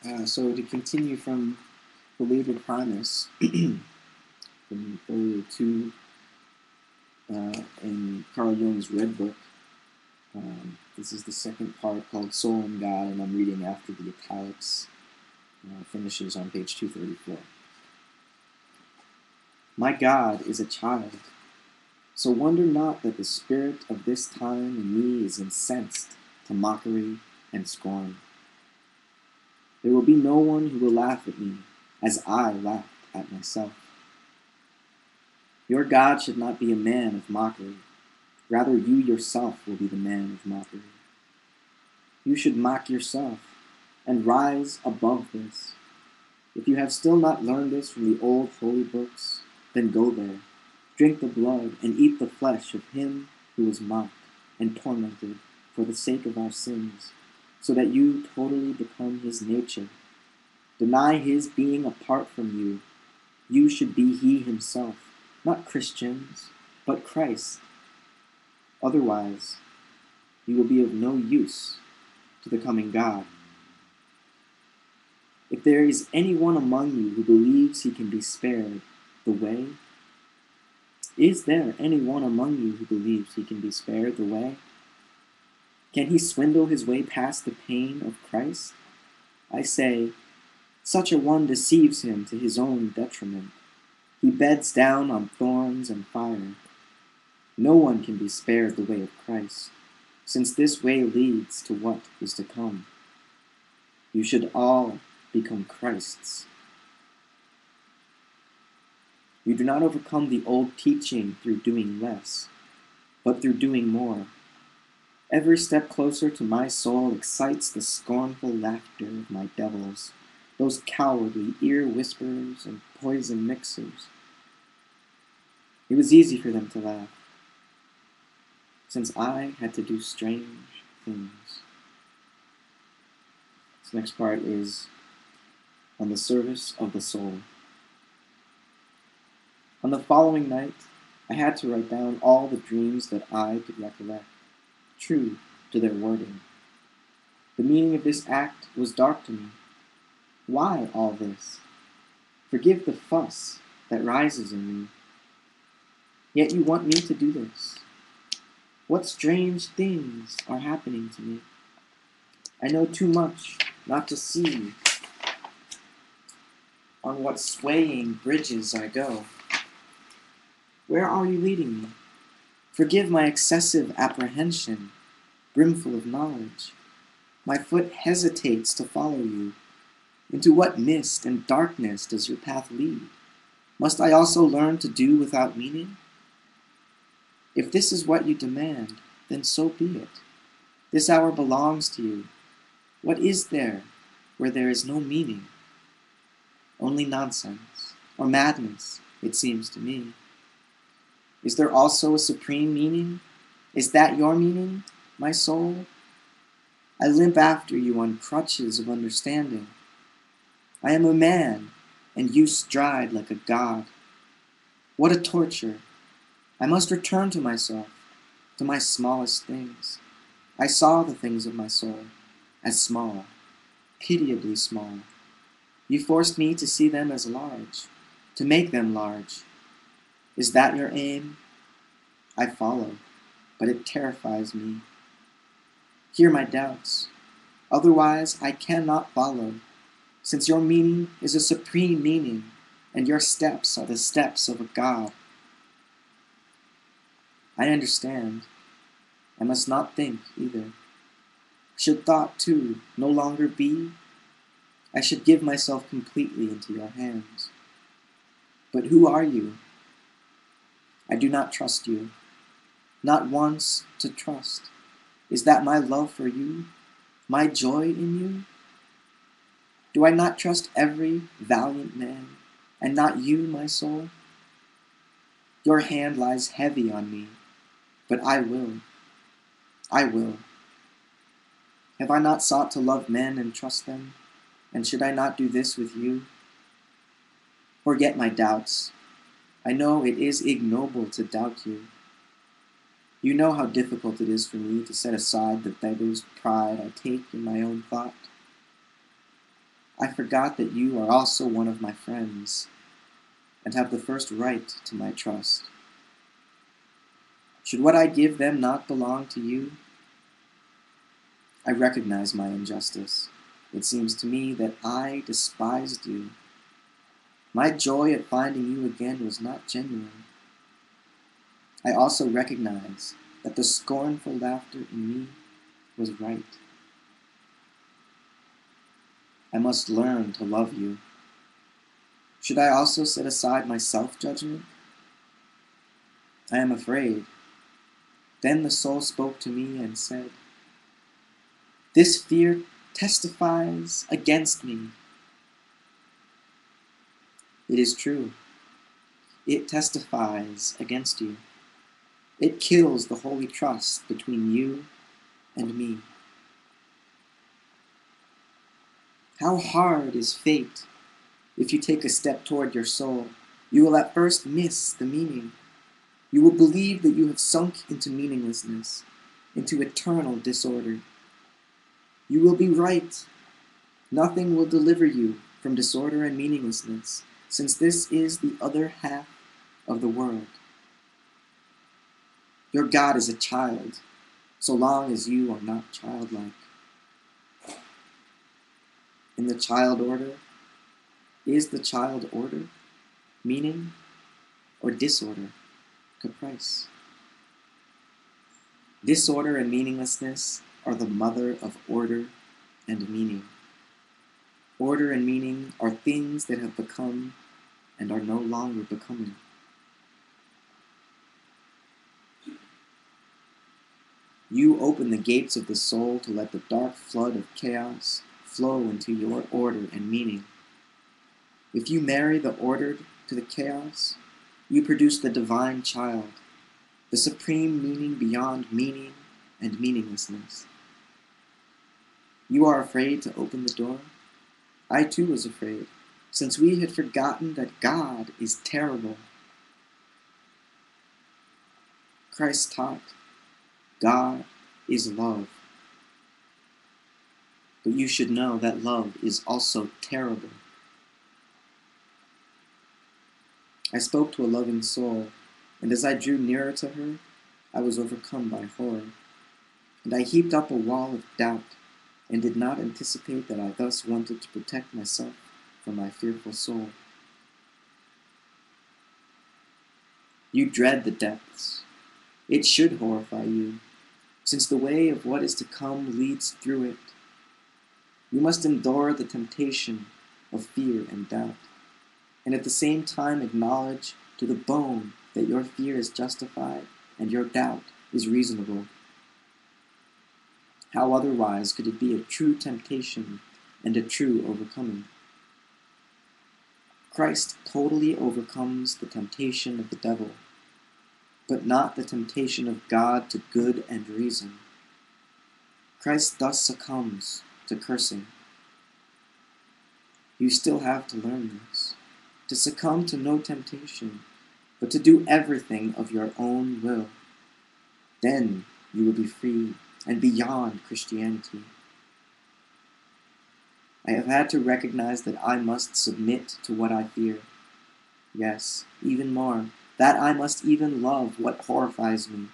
So to continue from the Liber Primus, from folio 2 in Carl Jung's Red Book, this is the second part called Soul and God, and I'm reading after the italics. Finishes on page 234. My God is a child, so wonder not that the spirit of this time in me is incensed to mockery and scorn. There will be no one who will laugh at me as I laughed at myself. Your God should not be a man of mockery. Rather, you yourself will be the man of mockery. You should mock yourself and rise above this. If you have still not learned this from the old holy books, then go there, drink the blood, and eat the flesh of him who was mocked and tormented for the sake of our sins, so that you totally become his nature. Deny his being apart from you. You should be he himself, not Christians, but Christ. Otherwise, you will be of no use to the coming God. If there is anyone among you who believes he can be spared the way, is there anyone among you who believes he can be spared the way? Can he swindle his way past the pain of Christ? I say, such a one deceives him to his own detriment. He beds down on thorns and fire. No one can be spared the way of Christ, since this way leads to what is to come. You should all become Christ's. You do not overcome the old teaching through doing less, but through doing more. Every step closer to my soul excites the scornful laughter of my devils, those cowardly ear whisperers and poison mixers. It was easy for them to laugh, since I had to do strange things. This next part is on the service of the soul. On the following night, I had to write down all the dreams that I could recollect, true to their wording. The meaning of this act was dark to me. Why all this? Forgive the fuss that rises in me. Yet you want me to do this. What strange things are happening to me? I know too much not to see on what swaying bridges I go. Where are you leading me? Forgive my excessive apprehension, brimful of knowledge. My foot hesitates to follow you. Into what mist and darkness does your path lead? Must I also learn to do without meaning? If this is what you demand, then so be it. This hour belongs to you. What is there where there is no meaning? Only nonsense, or madness, it seems to me. Is there also a supreme meaning? Is that your meaning, my soul? I limp after you on crutches of understanding. I am a man, and you stride like a god. What a torture! I must return to myself, to my smallest things. I saw the things of my soul as small, pitiably small. You forced me to see them as large, to make them large. Is that your aim? I follow, but it terrifies me. Hear my doubts. Otherwise, I cannot follow, since your meaning is a supreme meaning, and your steps are the steps of a god. I understand. I must not think, either. Should thought, too, no longer be? I should give myself completely into your hands. But who are you? I do not trust you. Not once to trust. Is that my love for you? My joy in you? Do I not trust every valiant man, and not you, my soul? Your hand lies heavy on me, but I will. I will. Have I not sought to love men and trust them? And should I not do this with you? Forget my doubts. I know it is ignoble to doubt you. You know how difficult it is for me to set aside the beggar's pride I take in my own thought. I forgot that you are also one of my friends and have the first right to my trust. Should what I give them not belong to you? I recognize my injustice. It seems to me that I despised you. My joy at finding you again was not genuine. I also recognize that the scornful laughter in me was right. I must learn to love you. Should I also set aside my self-judgment? I am afraid. Then the soul spoke to me and said, "This fear testifies against me." It is true. It testifies against you. It kills the holy trust between you and me. How hard is fate! If you take a step toward your soul, you will at first miss the meaning. You will believe that you have sunk into meaninglessness, into eternal disorder. You will be right. Nothing will deliver you from disorder and meaninglessness, since this is the other half of the world. Your God is a child, so long as you are not childlike. In the child order, is the child order meaning or disorder, caprice? Disorder and meaninglessness are the mother of order and meaning. Order and meaning are things that have become and are no longer becoming. You open the gates of the soul to let the dark flood of chaos flow into your order and meaning. If you marry the ordered to the chaos, you produce the divine child, the supreme meaning beyond meaning and meaninglessness. You are afraid to open the door? I too was afraid, since we had forgotten that God is terrible. Christ taught, God is love. But you should know that love is also terrible. I spoke to a loving soul, and as I drew nearer to her, I was overcome by horror. And I heaped up a wall of doubt, and did not anticipate that I thus wanted to protect myself from my fearful soul. You dread the depths. It should horrify you, since the way of what is to come leads through it. You must endure the temptation of fear and doubt, and at the same time acknowledge to the bone that your fear is justified and your doubt is reasonable. How otherwise could it be a true temptation and a true overcoming? Christ totally overcomes the temptation of the devil, but not the temptation of God to good and reason. Christ thus succumbs to cursing. You still have to learn this, to succumb to no temptation, but to do everything of your own will. Then you will be free and beyond Christianity. I have had to recognize that I must submit to what I fear. Yes, even more, that I must even love what horrifies me.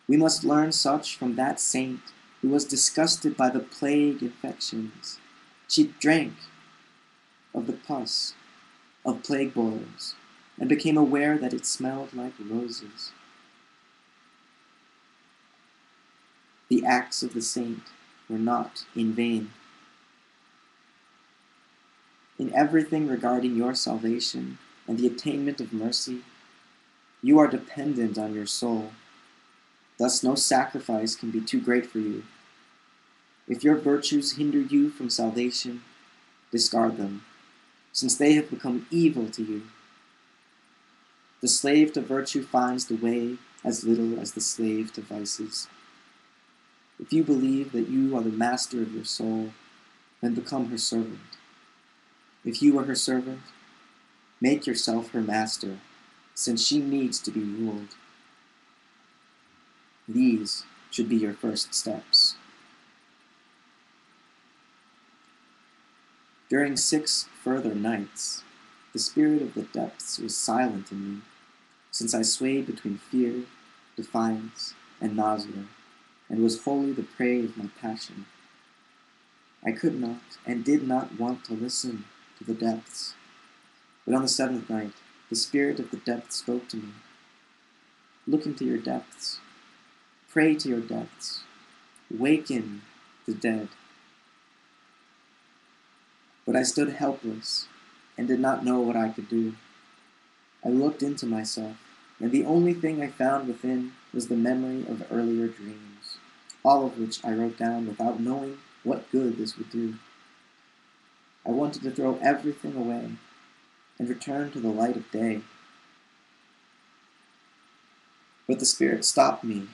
We must learn such from that saint who was disgusted by the plague infections. She drank of the pus of plague boils and became aware that it smelled like roses. The acts of the saint were not in vain. In everything regarding your salvation and the attainment of mercy, you are dependent on your soul. Thus no sacrifice can be too great for you. If your virtues hinder you from salvation, discard them, since they have become evil to you. The slave to virtue finds the way as little as the slave to vices. If you believe that you are the master of your soul, then become her servant. If you are her servant, make yourself her master, since she needs to be ruled. These should be your first steps. During 6 further nights, the spirit of the depths was silent in me, since I swayed between fear, defiance, and nausea, and was wholly the prey of my passion. I could not and did not want to listen to the depths. But on the 7th night, the spirit of the depths spoke to me. Look into your depths. Pray to your depths. Waken the dead. But I stood helpless and did not know what I could do. I looked into myself, and the only thing I found within was the memory of earlier dreams, all of which I wrote down without knowing what good this would do. I wanted to throw everything away and return to the light of day. But the spirit stopped me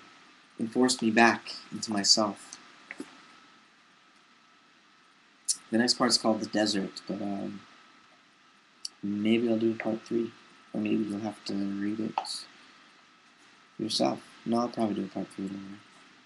and forced me back into myself. The next part's called The Desert, but maybe I'll do part 3, or maybe you'll have to read it yourself. No, I'll probably do a part 3 anyway.